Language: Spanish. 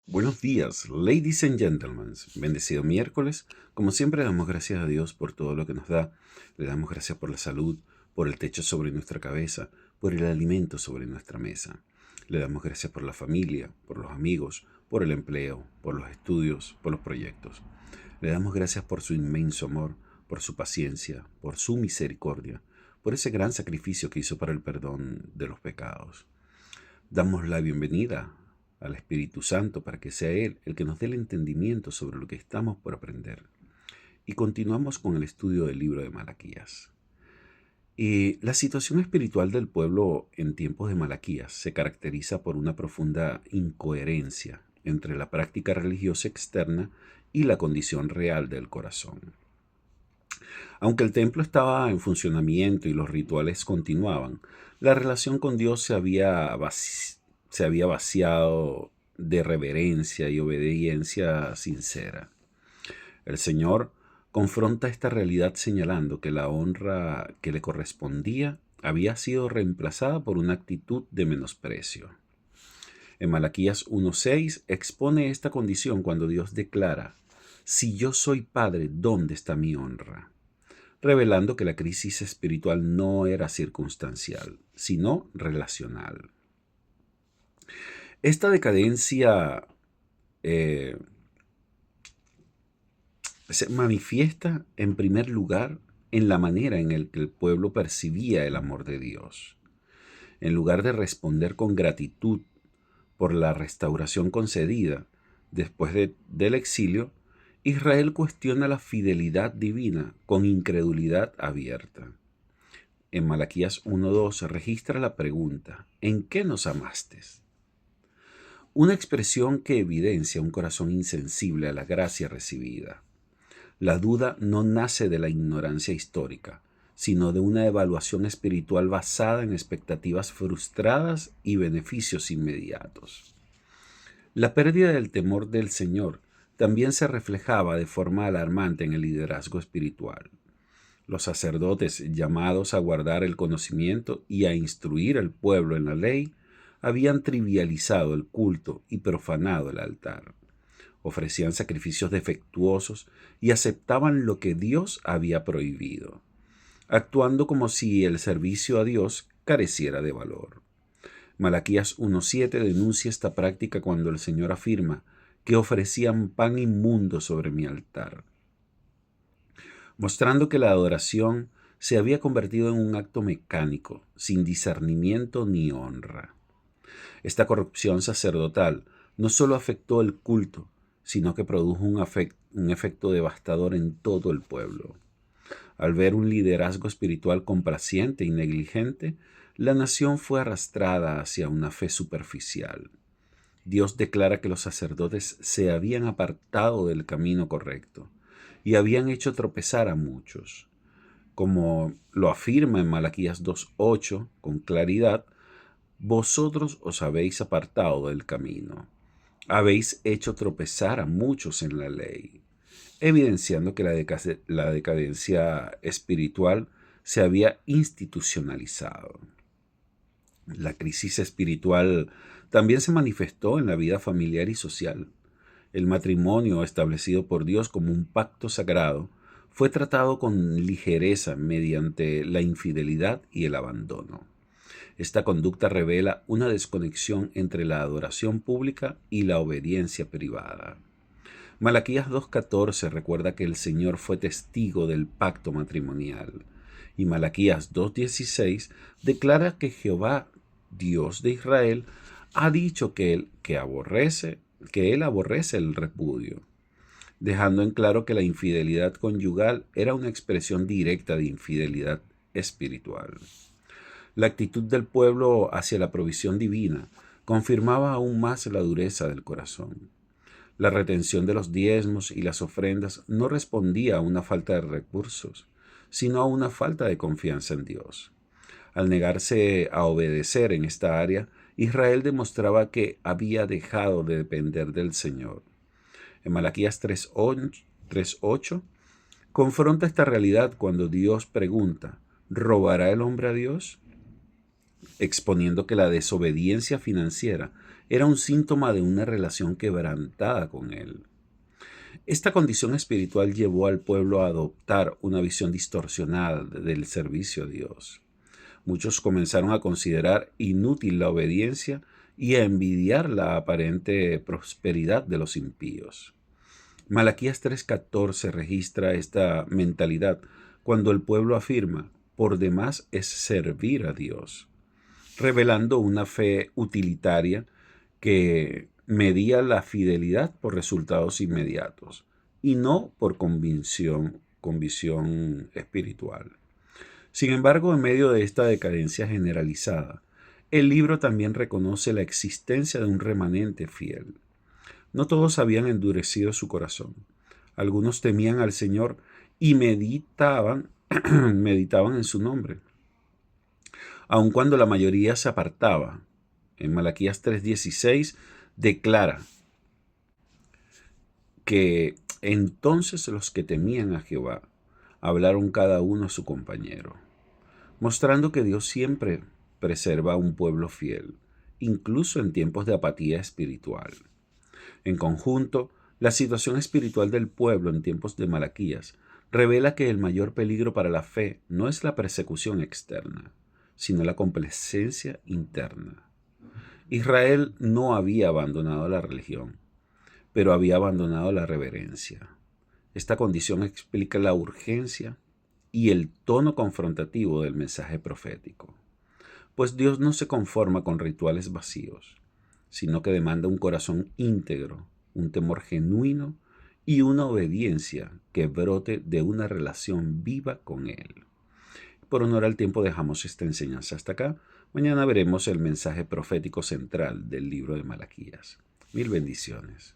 Buenos días, ladies and gentlemen. Bendecido miércoles. Como siempre, damos gracias a Dios por todo lo que nos da. Le damos gracias por la salud, por el techo sobre nuestra cabeza, por el alimento sobre nuestra mesa. Le damos gracias por la familia, por los amigos, por el empleo, por los estudios, por los proyectos. Le damos gracias por su inmenso amor, por su paciencia, por su misericordia, por ese gran sacrificio que hizo para el perdón de los pecados. Damos la bienvenida al Espíritu Santo para que sea Él el que nos dé el entendimiento sobre lo que estamos por aprender. Y continuamos con el estudio del libro de Malaquías. La situación espiritual del pueblo en tiempos de Malaquías se caracteriza por una profunda incoherencia entre la práctica religiosa externa y la condición real del corazón. Aunque el templo estaba en funcionamiento y los rituales continuaban, la relación con Dios se había vaciado de reverencia y obediencia sincera. El Señor confronta esta realidad señalando que la honra que le correspondía había sido reemplazada por una actitud de menosprecio. En Malaquías 1:6 expone esta condición cuando Dios declara: "Si yo soy Padre, ¿dónde está mi honra?", revelando que la crisis espiritual no era circunstancial, sino relacional. Esta decadencia eh, se manifiesta en primer lugar en la manera en la que el pueblo percibía el amor de Dios. En lugar de responder con gratitud por la restauración concedida después del exilio, Israel cuestiona la fidelidad divina con incredulidad abierta. En Malaquías 1:2 registra la pregunta: ¿en qué nos amaste? Una expresión que evidencia un corazón insensible a la gracia recibida. La duda no nace de la ignorancia histórica, sino de una evaluación espiritual basada en expectativas frustradas y beneficios inmediatos. La pérdida del temor del Señor también se reflejaba de forma alarmante en el liderazgo espiritual. Los sacerdotes, llamados a guardar el conocimiento y a instruir al pueblo en la ley, habían trivializado el culto y profanado el altar. Ofrecían sacrificios defectuosos y aceptaban lo que Dios había prohibido, actuando como si el servicio a Dios careciera de valor. Malaquías 1:7 denuncia esta práctica cuando el Señor afirma que ofrecían pan inmundo sobre mi altar, mostrando que la adoración se había convertido en un acto mecánico, sin discernimiento ni honra. Esta corrupción sacerdotal no solo afectó el culto, sino que produjo un efecto devastador en todo el pueblo. Al ver un liderazgo espiritual complaciente y negligente, la nación fue arrastrada hacia una fe superficial. Dios declara que los sacerdotes se habían apartado del camino correcto y habían hecho tropezar a muchos. Como lo afirma en Malaquías 2:8 con claridad: vosotros os habéis apartado del camino, habéis hecho tropezar a muchos en la ley, evidenciando que la decadencia espiritual se había institucionalizado. La crisis espiritual también se manifestó en la vida familiar y social. El matrimonio, establecido por Dios como un pacto sagrado, fue tratado con ligereza mediante la infidelidad y el abandono. Esta conducta revela una desconexión entre la adoración pública y la obediencia privada. Malaquías 2:14 recuerda que el Señor fue testigo del pacto matrimonial, y Malaquías 2:16 declara que Jehová, Dios de Israel, ha dicho que él aborrece el repudio, dejando en claro que la infidelidad conyugal era una expresión directa de infidelidad espiritual. La actitud del pueblo hacia la provisión divina confirmaba aún más la dureza del corazón. La retención de los diezmos y las ofrendas no respondía a una falta de recursos, sino a una falta de confianza en Dios. Al negarse a obedecer en esta área, Israel demostraba que había dejado de depender del Señor. En Malaquías 3:8 confronta esta realidad cuando Dios pregunta: ¿robará el hombre a Dios?, exponiendo que la desobediencia financiera era un síntoma de una relación quebrantada con Él. Esta condición espiritual llevó al pueblo a adoptar una visión distorsionada del servicio a Dios. Muchos comenzaron a considerar inútil la obediencia y a envidiar la aparente prosperidad de los impíos. Malaquías 3:14 registra esta mentalidad cuando el pueblo afirma: por demás es servir a Dios, revelando una fe utilitaria que medía la fidelidad por resultados inmediatos y no por convicción espiritual. Sin embargo, en medio de esta decadencia generalizada, el libro también reconoce la existencia de un remanente fiel. No todos habían endurecido su corazón. Algunos temían al Señor y meditaban en su nombre. Aun cuando la mayoría se apartaba, en Malaquías 3:16 declara que entonces los que temían a Jehová hablaron cada uno a su compañero, mostrando que Dios siempre preserva a un pueblo fiel, incluso en tiempos de apatía espiritual. En conjunto, la situación espiritual del pueblo en tiempos de Malaquías revela que el mayor peligro para la fe no es la persecución externa, sino la complacencia interna. Israel no había abandonado la religión, pero había abandonado la reverencia. Esta condición explica la urgencia y el tono confrontativo del mensaje profético, pues Dios no se conforma con rituales vacíos, sino que demanda un corazón íntegro, un temor genuino y una obediencia que brote de una relación viva con Él. Por honor al tiempo dejamos esta enseñanza hasta acá. Mañana veremos el mensaje profético central del libro de Malaquías. Mil bendiciones.